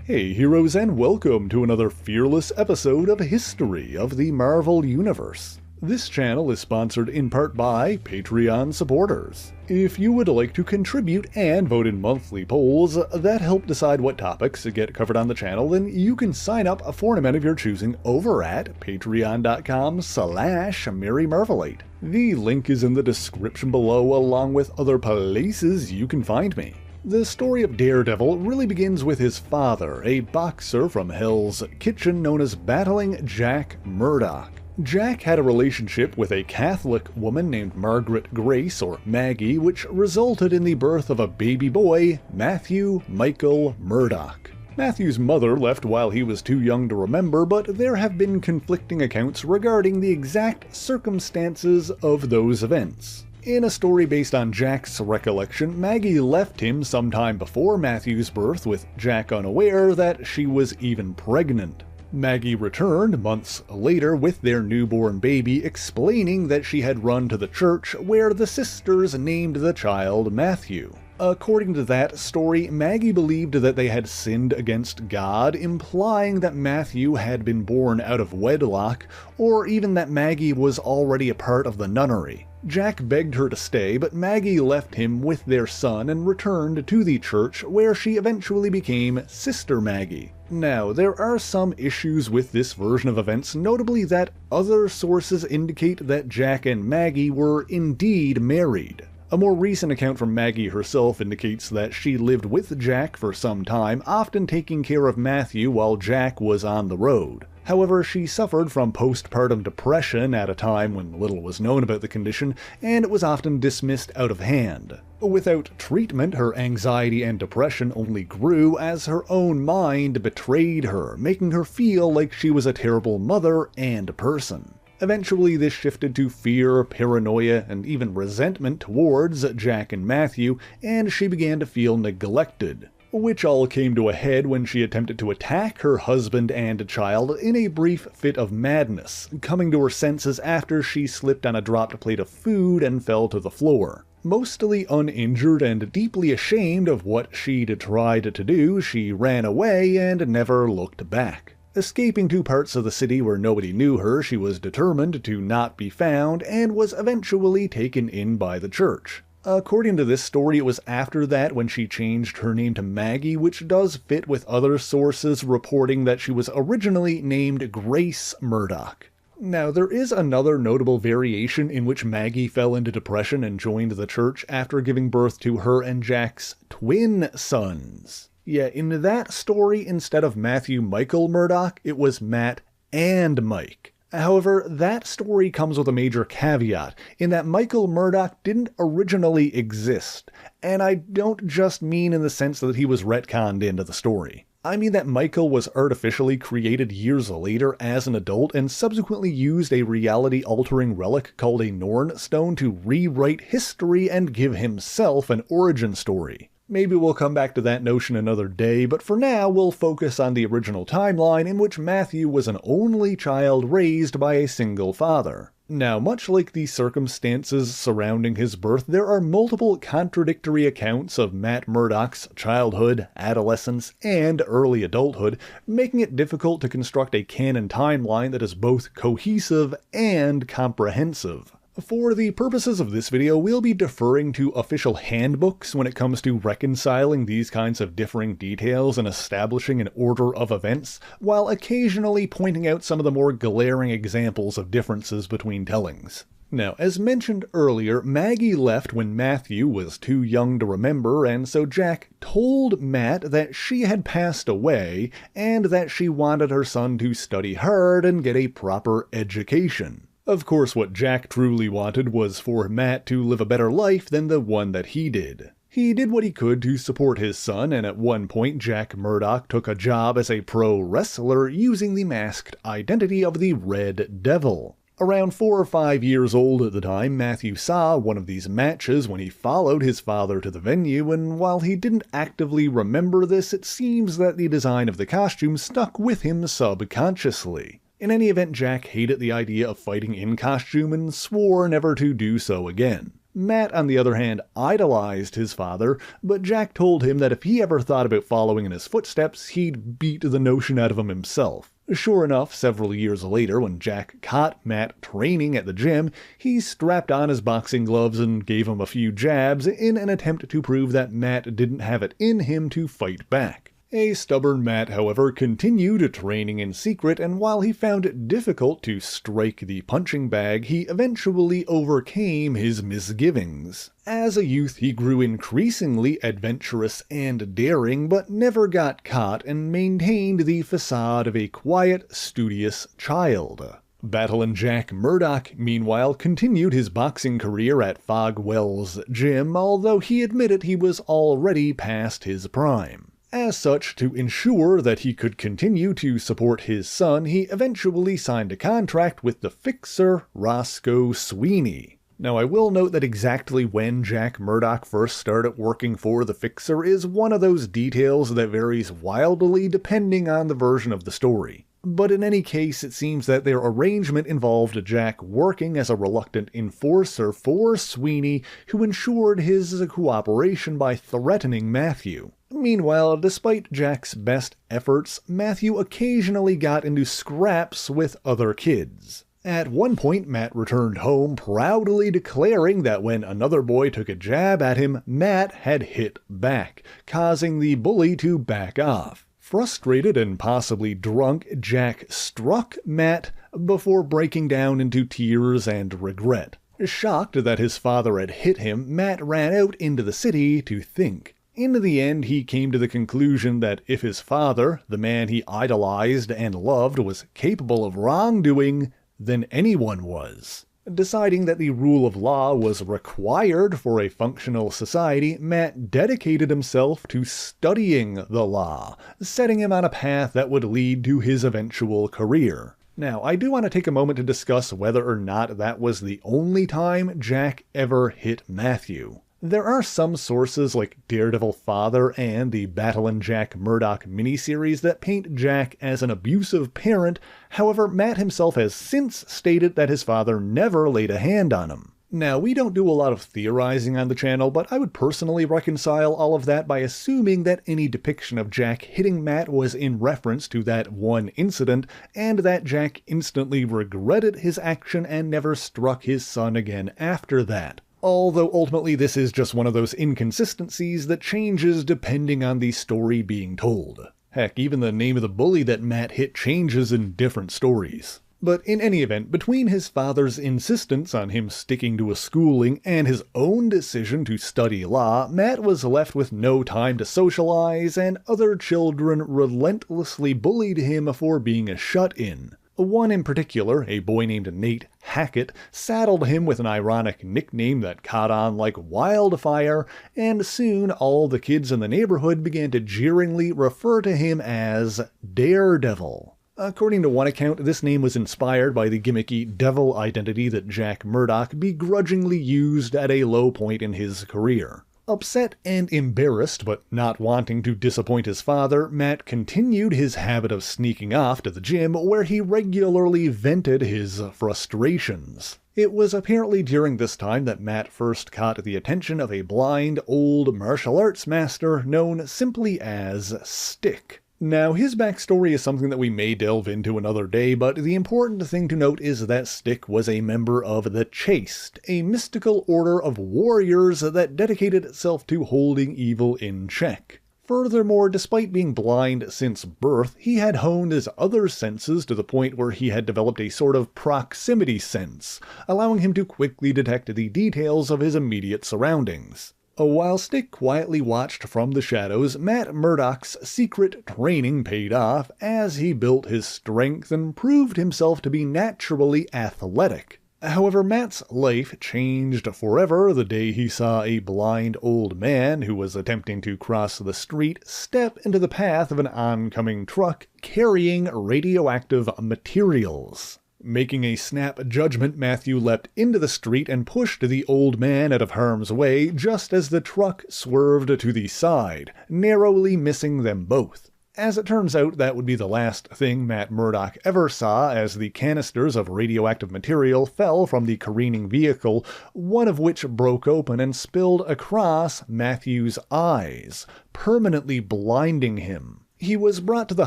Hey heroes, and welcome to another fearless episode of History of the Marvel Universe. This channel is sponsored in part by Patreon supporters. If you would like to contribute and vote in monthly polls that help decide what topics get covered on the channel, then you can sign up for an amount of your choosing over at patreon.com/MaryMarvelate. The link is in the description below, along with other places you can find me. The story of Daredevil really begins with his father, a boxer from Hell's Kitchen known as Battling Jack Murdock. Jack had a relationship with a Catholic woman named Margaret Grace, or Maggie, which resulted in the birth of a baby boy, Matthew Michael Murdoch. Matthew's mother left while he was too young to remember, but there have been conflicting accounts regarding the exact circumstances of those events. In a story based on Jack's recollection, Maggie left him sometime before Matthew's birth, with Jack unaware that she was even pregnant. Maggie returned months later with their newborn baby, explaining that she had run to the church where the sisters named the child Matthew. According to that story, Maggie believed that they had sinned against God, implying that Matthew had been born out of wedlock, or even that Maggie was already a part of the nunnery. Jack begged her to stay, but Maggie left him with their son and returned to the church, where she eventually became Sister Maggie. Now, there are some issues with this version of events, notably that other sources indicate that Jack and Maggie were indeed married. A more recent account from Maggie herself indicates that she lived with Jack for some time, often taking care of Matthew while Jack was on the road. However, she suffered from postpartum depression at a time when little was known about the condition, and it was often dismissed out of hand. Without treatment, her anxiety and depression only grew as her own mind betrayed her, making her feel like she was a terrible mother and person. Eventually, this shifted to fear, paranoia, and even resentment towards Jack and Matthew, and she began to feel neglected, which all came to a head when she attempted to attack her husband and child in a brief fit of madness, coming to her senses after she slipped on a dropped plate of food and fell to the floor. Mostly uninjured and deeply ashamed of what she'd tried to do, she ran away and never looked back. Escaping to parts of the city where nobody knew her, she was determined to not be found and was eventually taken in by the church. According to this story, it was after that when she changed her name to Maggie, which does fit with other sources reporting that she was originally named Grace Murdoch. Now, there is another notable variation in which Maggie fell into depression and joined the church after giving birth to her and Jack's twin sons. Yeah, in that story, instead of Matthew Michael Murdoch, it was Matt and Mike. However, that story comes with a major caveat, in that Michael Murdoch didn't originally exist, and I don't just mean in the sense that he was retconned into the story. I mean that Michael was artificially created years later as an adult and subsequently used a reality-altering relic called a Norn Stone to rewrite history and give himself an origin story. Maybe we'll come back to that notion another day, but for now we'll focus on the original timeline in which Matthew was an only child raised by a single father. Now, much like the circumstances surrounding his birth, there are multiple contradictory accounts of Matt Murdock's childhood, adolescence, and early adulthood, making it difficult to construct a canon timeline that is both cohesive and comprehensive. For the purposes of this video, we'll be deferring to official handbooks when it comes to reconciling these kinds of differing details and establishing an order of events, while occasionally pointing out some of the more glaring examples of differences between tellings. Now, as mentioned earlier, Maggie left when Matthew was too young to remember, and so Jack told Matt that she had passed away, and that she wanted her son to study hard and get a proper education. Of course, what Jack truly wanted was for Matt to live a better life than the one that he did. He did what he could to support his son, and at one point Jack Murdoch took a job as a pro wrestler using the masked identity of the Red Devil. Around 4 or 5 years old at the time, Matthew saw one of these matches when he followed his father to the venue, and while he didn't actively remember this, it seems that the design of the costume stuck with him subconsciously. In any event, Jack hated the idea of fighting in costume and swore never to do so again. Matt, on the other hand, idolized his father, but Jack told him that if he ever thought about following in his footsteps, he'd beat the notion out of him himself. Sure enough, several years later, when Jack caught Matt training at the gym, he strapped on his boxing gloves and gave him a few jabs in an attempt to prove that Matt didn't have it in him to fight back. A stubborn Matt, however, continued training in secret, and while he found it difficult to strike the punching bag, he eventually overcame his misgivings. As a youth, he grew increasingly adventurous and daring, but never got caught and maintained the facade of a quiet, studious child. Battlin Jack Murdoch, meanwhile, continued his boxing career at Fogwell's gym, although he admitted he was already past his prime. As such, to ensure that he could continue to support his son, he eventually signed a contract with the fixer Roscoe Sweeney. Now, I will note that exactly when Jack Murdoch first started working for the fixer is one of those details that varies wildly depending on the version of the story. But in any case, it seems that their arrangement involved Jack working as a reluctant enforcer for Sweeney, who ensured his cooperation by threatening Matthew. Meanwhile, despite Jack's best efforts, Matthew occasionally got into scraps with other kids. At one point, Matt returned home proudly declaring that when another boy took a jab at him, Matt had hit back, causing the bully to back off. Frustrated and possibly drunk, Jack struck Matt before breaking down into tears and regret. Shocked that his father had hit him, Matt ran out into the city to think. In the end, he came to the conclusion that if his father, the man he idolized and loved, was capable of wrongdoing, then anyone was. Deciding that the rule of law was required for a functional society, Matt dedicated himself to studying the law, setting him on a path that would lead to his eventual career. Now, I do want to take a moment to discuss whether or not that was the only time Jack ever hit Matthew. There are some sources like Daredevil Father and the Battlin Jack Murdoch miniseries that paint Jack as an abusive parent. However, Matt himself has since stated that his father never laid a hand on him. Now, we don't do a lot of theorizing on the channel, but I would personally reconcile all of that by assuming that any depiction of Jack hitting Matt was in reference to that one incident, and that Jack instantly regretted his action and never struck his son again after that. Although ultimately this is just one of those inconsistencies that changes depending on the story being told. Heck, even the name of the bully that Matt hit changes in different stories. But in any event, between his father's insistence on him sticking to a schooling and his own decision to study law, Matt was left with no time to socialize, and other children relentlessly bullied him for being a shut-in. One in particular, a boy named Nate Hackett, saddled him with an ironic nickname that caught on like wildfire, and soon all the kids in the neighborhood began to jeeringly refer to him as Daredevil. According to one account, this name was inspired by the gimmicky devil identity that Jack Murdoch begrudgingly used at a low point in his career. Upset and embarrassed, but not wanting to disappoint his father, Matt continued his habit of sneaking off to the gym where he regularly vented his frustrations. It was apparently during this time that Matt first caught the attention of a blind old martial arts master known simply as Stick. Now, his backstory is something that we may delve into another day, but the important thing to note is that Stick was a member of the Chaste, a mystical order of warriors that dedicated itself to holding evil in check. Furthermore, despite being blind since birth, he had honed his other senses to the point where he had developed a sort of proximity sense, allowing him to quickly detect the details of his immediate surroundings. While Stick quietly watched from the shadows, Matt Murdoch's secret training paid off as he built his strength and proved himself to be naturally athletic. However, Matt's life changed forever the day he saw a blind old man who was attempting to cross the street step into the path of an oncoming truck carrying radioactive materials. Making a snap judgment, Matthew leapt into the street and pushed the old man out of harm's way just as the truck swerved to the side, narrowly missing them both. As it turns out, that would be the last thing Matt Murdock ever saw, as the canisters of radioactive material fell from the careening vehicle, one of which broke open and spilled across Matthew's eyes, permanently blinding him. He was brought to the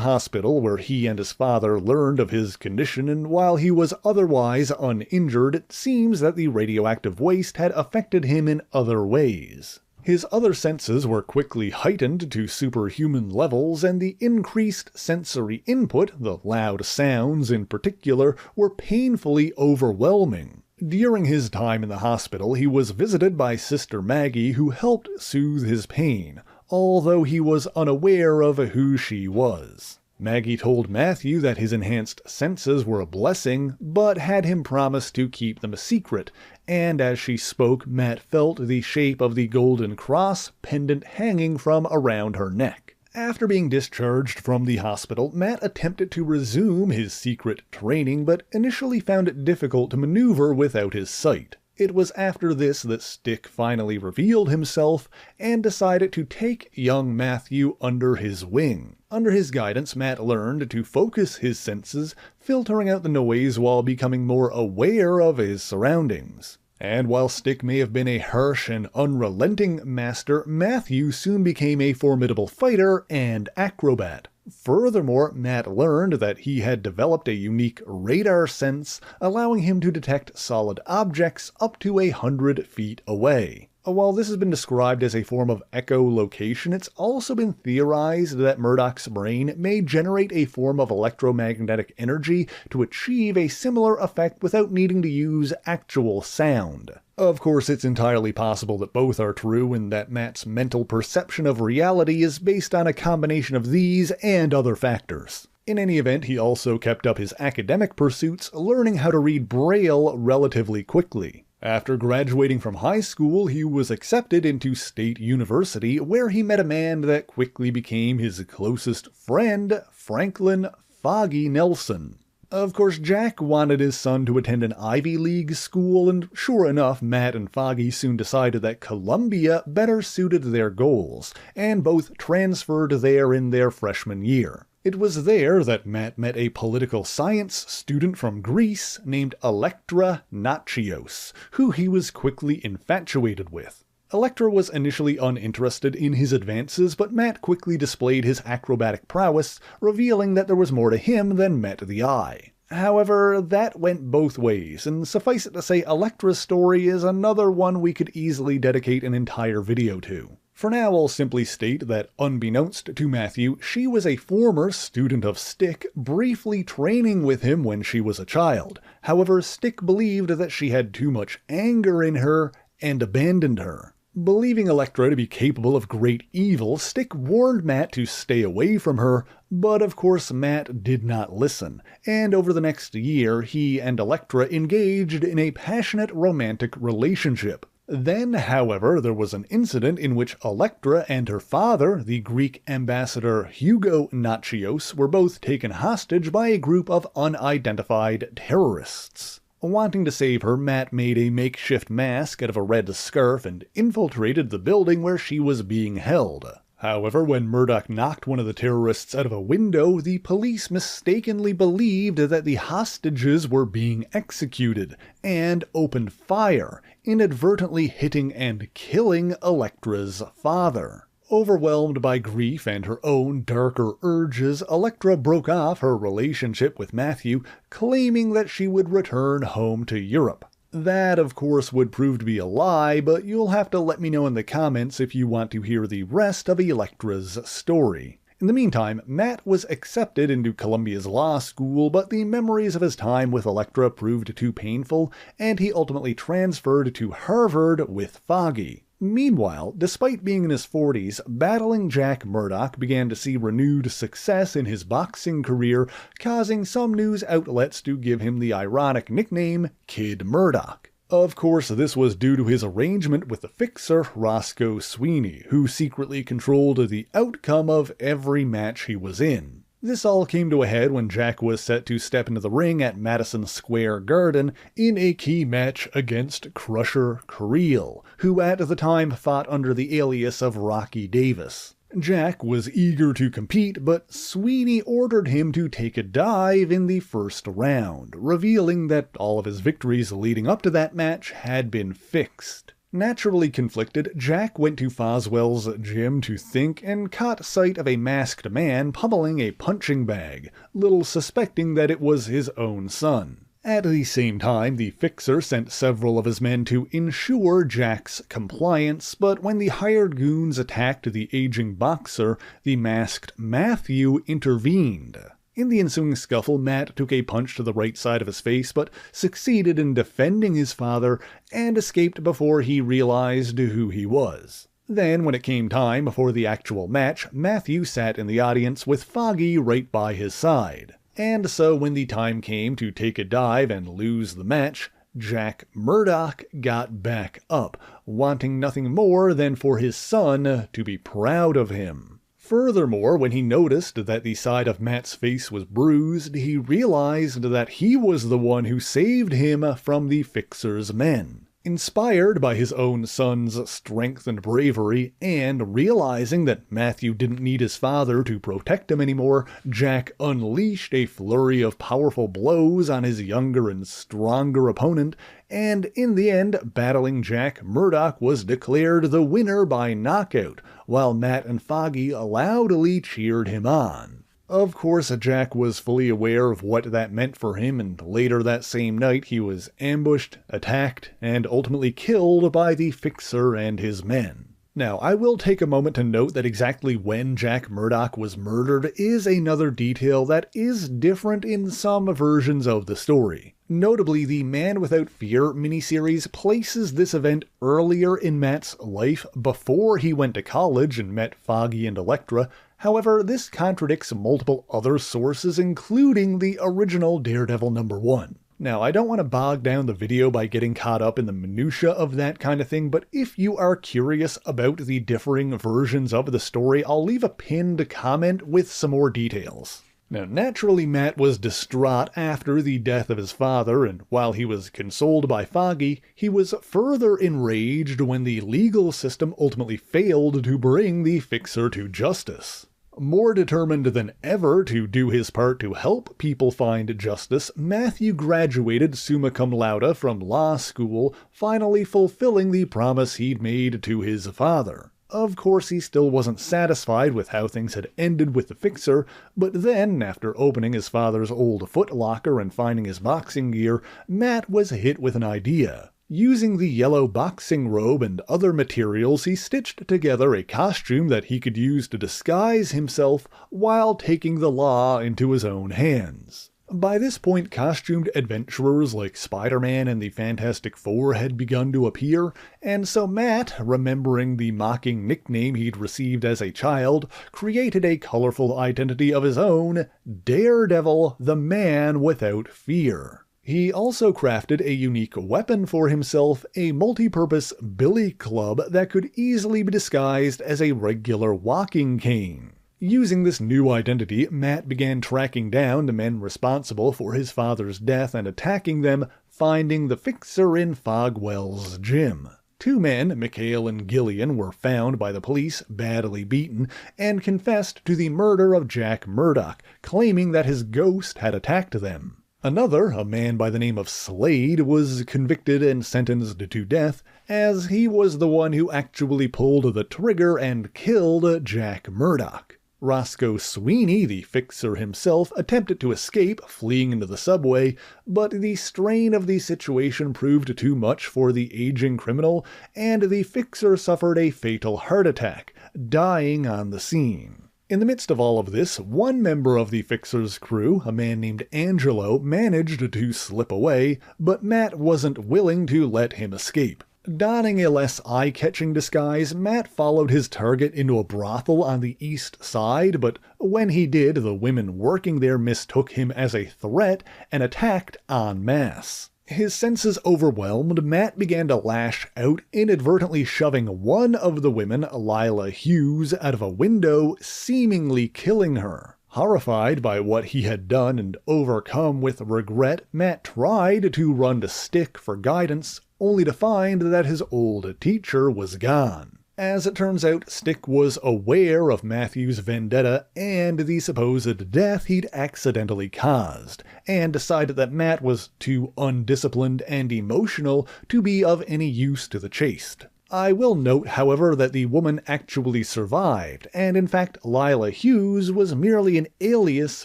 hospital where he and his father learned of his condition, and while he was otherwise uninjured, it seems that the radioactive waste had affected him in other ways. His other senses were quickly heightened to superhuman levels, and the increased sensory input, the loud sounds in particular, were painfully overwhelming. During his time in the hospital, he was visited by Sister Maggie, who helped soothe his pain, although he was unaware of who she was. Maggie told Matthew that his enhanced senses were a blessing, but had him promise to keep them a secret, and as she spoke, Matt felt the shape of the golden cross pendant hanging from around her neck. After being discharged from the hospital, Matt attempted to resume his secret training, but initially found it difficult to maneuver without his sight. It was after this that Stick finally revealed himself and decided to take young Matthew under his wing. Under his guidance, Matt learned to focus his senses, filtering out the noise while becoming more aware of his surroundings. And while Stick may have been a harsh and unrelenting master, Matthew soon became a formidable fighter and acrobat. Furthermore, Matt learned that he had developed a unique radar sense, allowing him to detect solid objects up to 100 feet away. While this has been described as a form of echolocation, it's also been theorized that Murdoch's brain may generate a form of electromagnetic energy to achieve a similar effect without needing to use actual sound. Of course, it's entirely possible that both are true and that Matt's mental perception of reality is based on a combination of these and other factors. In any event, he also kept up his academic pursuits, learning how to read Braille relatively quickly. After graduating from high school, he was accepted into State University, where he met a man that quickly became his closest friend, Franklin "Foggy" Nelson. Of course, Jack wanted his son to attend an Ivy League school, and sure enough, Matt and Foggy soon decided that Columbia better suited their goals, and both transferred there in their freshman year. It was there that Matt met a political science student from Greece named Elektra Minus, who he was quickly infatuated with. Elektra was initially uninterested in his advances, but Matt quickly displayed his acrobatic prowess, revealing that there was more to him than met the eye. However, that went both ways, and suffice it to say, Elektra's story is another one we could easily dedicate an entire video to. For now, I'll simply state that, unbeknownst to Matthew, she was a former student of Stick, briefly training with him when she was a child. However, Stick believed that she had too much anger in her and abandoned her. Believing Elektra to be capable of great evil, Stick warned Matt to stay away from her, but of course Matt did not listen, and over the next year he and Elektra engaged in a passionate romantic relationship. Then, however, there was an incident in which Elektra and her father, the Greek ambassador Hugo Nachios, were both taken hostage by a group of unidentified terrorists. Wanting to save her, Matt made a makeshift mask out of a red scarf and infiltrated the building where she was being held. However, when Murdoch knocked one of the terrorists out of a window, the police mistakenly believed that the hostages were being executed, and opened fire, inadvertently hitting and killing Elektra's father. Overwhelmed by grief and her own darker urges, Elektra broke off her relationship with Matthew, claiming that she would return home to Europe. That, of course, would prove to be a lie, but you'll have to let me know in the comments if you want to hear the rest of Elektra's story. In the meantime, Matt was accepted into Columbia's law school, but the memories of his time with Elektra proved too painful, and he ultimately transferred to Harvard with Foggy. Meanwhile, despite being in his 40s, battling Jack Murdoch began to see renewed success in his boxing career, causing some news outlets to give him the ironic nickname Kid Murdoch. Of course, this was due to his arrangement with the fixer Roscoe Sweeney, who secretly controlled the outcome of every match he was in. This all came to a head when Jack was set to step into the ring at Madison Square Garden in a key match against Crusher Creel, who at the time fought under the alias of Rocky Davis. Jack was eager to compete, but Sweeney ordered him to take a dive in the first round, revealing that all of his victories leading up to that match had been fixed. Naturally conflicted, Jack went to Foswell's gym to think and caught sight of a masked man pummeling a punching bag, little suspecting that it was his own son. At the same time, the Fixer sent several of his men to ensure Jack's compliance, but when the hired goons attacked the aging boxer, the masked Matthew intervened. In the ensuing scuffle, Matt took a punch to the right side of his face, but succeeded in defending his father and escaped before he realized who he was. Then, when it came time for the actual match, Matthew sat in the audience with Foggy right by his side. And so when the time came to take a dive and lose the match, Jack Murdoch got back up, wanting nothing more than for his son to be proud of him. Furthermore, when he noticed that the side of Matt's face was bruised, he realized that he was the one who saved him from the Fixer's men. Inspired by his own son's strength and bravery, and realizing that Matthew didn't need his father to protect him anymore, Jack unleashed a flurry of powerful blows on his younger and stronger opponent, and in the end, Battling Jack, Murdoch was declared the winner by knockout, while Matt and Foggy loudly cheered him on. Of course, Jack was fully aware of what that meant for him, and later that same night he was ambushed, attacked, and ultimately killed by the Fixer and his men. Now, I will take a moment to note that exactly when Jack Murdoch was murdered is another detail that is different in some versions of the story. Notably, the Man Without Fear miniseries places this event earlier in Matt's life, before he went to college and met Foggy and Elektra. However, this contradicts multiple other sources, including the original Daredevil #1. Now, I don't want to bog down the video by getting caught up in the minutia of that kind of thing, but if you are curious about the differing versions of the story, I'll leave a pinned comment with some more details. Now, naturally, Matt was distraught after the death of his father, and while he was consoled by Foggy, he was further enraged when the legal system ultimately failed to bring the Fixer to justice. More determined than ever to do his part to help people find justice, Matthew graduated summa cum laude from law school, finally fulfilling the promise he'd made to his father. Of course, he still wasn't satisfied with how things had ended with the Fixer, but then, after opening his father's old foot locker and finding his boxing gear, Matt was hit with an idea. Using the yellow boxing robe and other materials, he stitched together a costume that he could use to disguise himself while taking the law into his own hands. By this point, costumed adventurers like Spider-Man and the Fantastic Four had begun to appear, and so Matt, remembering the mocking nickname he'd received as a child, created a colorful identity of his own, Daredevil, the Man Without Fear. He also crafted a unique weapon for himself, a multi-purpose billy club that could easily be disguised as a regular walking cane. Using this new identity, Matt began tracking down the men responsible for his father's death and attacking them, finding the Fixer in Fogwell's gym. Two men, Mikhail and Gillian, were found by the police badly beaten and confessed to the murder of Jack Murdoch, claiming that his ghost had attacked them. Another, a man by the name of Slade, was convicted and sentenced to death, as he was the one who actually pulled the trigger and killed Jack Murdoch. Roscoe Sweeney, the Fixer himself, attempted to escape, fleeing into the subway, but the strain of the situation proved too much for the aging criminal, and the Fixer suffered a fatal heart attack, dying on the scene. In the midst of all of this, one member of the Fixer's crew, a man named Angelo, managed to slip away, but Matt wasn't willing to let him escape. Donning a less eye-catching disguise, Matt followed his target into a brothel on the east side, but when he did, the women working there mistook him as a threat and attacked en masse. His senses overwhelmed, Matt began to lash out, inadvertently shoving one of the women, Lila Hughes, out of a window, seemingly killing her. Horrified by what he had done and overcome with regret, Matt tried to run to Stick for guidance, only to find that his old teacher was gone. As it turns out, Stick was aware of Matthew's vendetta and the supposed death he'd accidentally caused, and decided that Matt was too undisciplined and emotional to be of any use to the Chaste. I will note, however, that the woman actually survived, and in fact Lila Hughes was merely an alias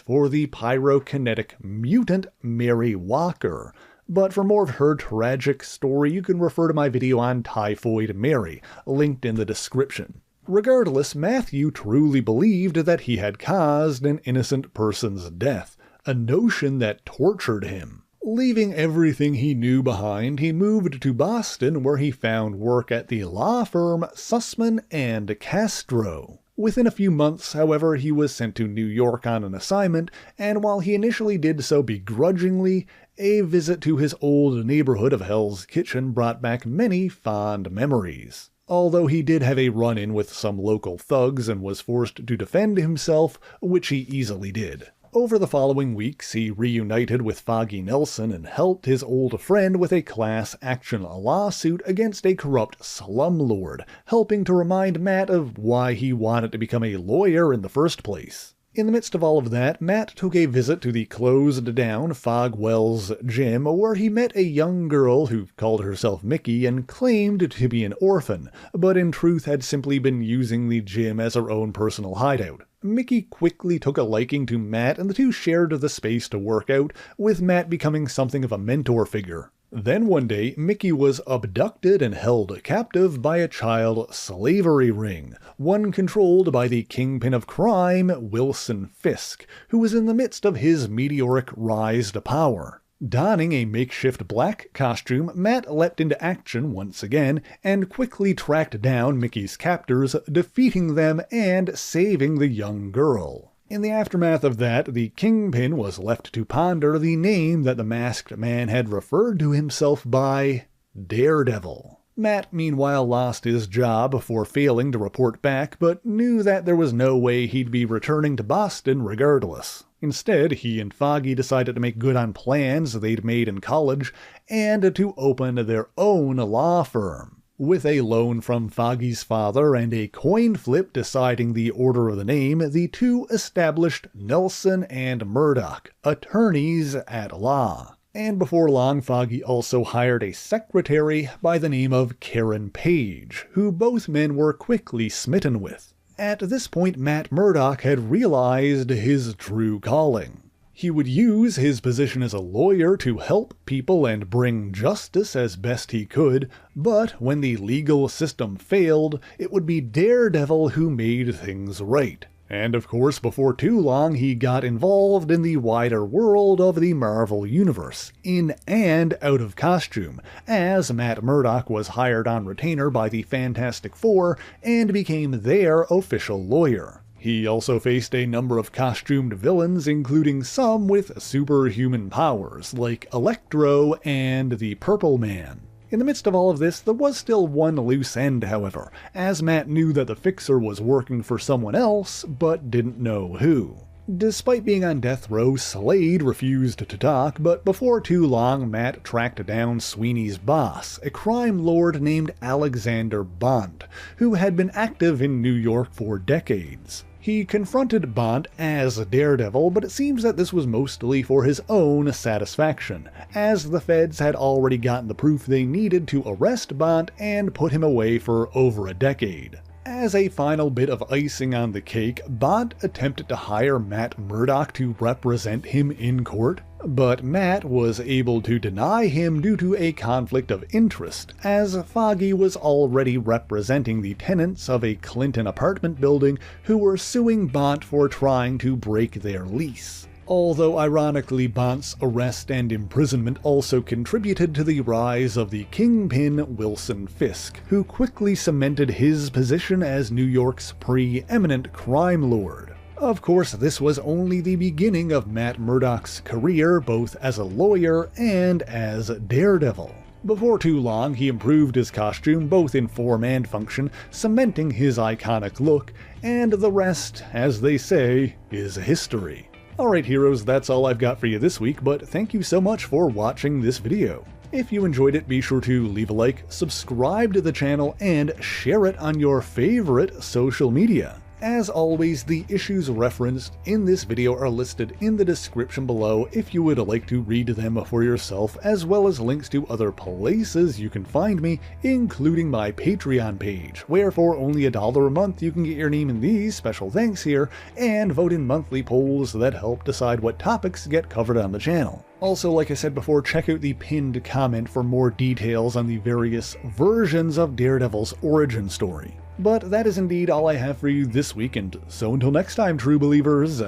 for the pyrokinetic mutant Mary Walker. But for more of her tragic story, you can refer to my video on Typhoid Mary, linked in the description. Regardless, Matthew truly believed that he had caused an innocent person's death, a notion that tortured him. Leaving everything he knew behind, he moved to Boston, where he found work at the law firm Sussman and Castro. Within a few months, however, he was sent to New York on an assignment, and while he initially did so begrudgingly, a visit to his old neighborhood of Hell's Kitchen brought back many fond memories. Although he did have a run-in with some local thugs and was forced to defend himself, which he easily did. Over the following weeks, he reunited with Foggy Nelson and helped his old friend with a class action lawsuit against a corrupt slumlord, helping to remind Matt of why he wanted to become a lawyer in the first place. In the midst of all of that, Matt took a visit to the closed-down Fogwell's gym, where he met a young girl who called herself Mickey and claimed to be an orphan, but in truth had simply been using the gym as her own personal hideout. Mickey quickly took a liking to Matt, and the two shared the space to work out, with Matt becoming something of a mentor figure. Then one day, Mickey was abducted and held captive by a child slavery ring, one controlled by the kingpin of crime, Wilson Fisk, who was in the midst of his meteoric rise to power. Donning a makeshift black costume, Matt leapt into action once again, and quickly tracked down Mickey's captors, defeating them and saving the young girl. In the aftermath of that, the Kingpin was left to ponder the name that the masked man had referred to himself by: Daredevil. Matt meanwhile lost his job for failing to report back, but knew that there was no way he'd be returning to Boston regardless. Instead, he and Foggy decided to make good on plans they'd made in college, and to open their own law firm. With a loan from Foggy's father and a coin flip deciding the order of the name, the two established Nelson and Murdoch, attorneys at law. And before long, Foggy also hired a secretary by the name of Karen Page, who both men were quickly smitten with. At this point, Matt Murdock had realized his true calling. He would use his position as a lawyer to help people and bring justice as best he could, but when the legal system failed, it would be Daredevil who made things right. And of course, before too long, he got involved in the wider world of the Marvel Universe, in and out of costume, as Matt Murdock was hired on retainer by the Fantastic Four and became their official lawyer. He also faced a number of costumed villains, including some with superhuman powers, like Electro and the Purple Man. In the midst of all of this, there was still one loose end, however, as Matt knew that the Fixer was working for someone else, but didn't know who. Despite being on death row, Slade refused to talk, but before too long, Matt tracked down Sweeney's boss, a crime lord named Alexander Bond, who had been active in New York for decades. He confronted Bond as Daredevil, but it seems that this was mostly for his own satisfaction, as the feds had already gotten the proof they needed to arrest Bond and put him away for over a decade. As a final bit of icing on the cake, Bond attempted to hire Matt Murdock to represent him in court, but Matt was able to deny him due to a conflict of interest, as Foggy was already representing the tenants of a Clinton apartment building who were suing Bond for trying to break their lease. Although ironically, Bond's arrest and imprisonment also contributed to the rise of the Kingpin Wilson Fisk, who quickly cemented his position as New York's preeminent crime lord. Of course, this was only the beginning of Matt Murdock's career, both as a lawyer and as Daredevil. Before too long, he improved his costume both in form and function, cementing his iconic look, and the rest, as they say, is history. Alright heroes, that's all I've got for you this week, but thank you so much for watching this video. If you enjoyed it, be sure to leave a like, subscribe to the channel, and share it on your favorite social media. As always, the issues referenced in this video are listed in the description below if you would like to read them for yourself, as well as links to other places you can find me, including my Patreon page, where for only $1 a month you can get your name in these special thanks here, and vote in monthly polls that help decide what topics get covered on the channel. Also, like I said before, check out the pinned comment for more details on the various versions of Daredevil's origin story. But that is indeed all I have for you this week, and so until next time, true believers,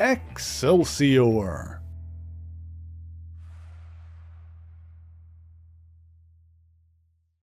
Excelsior!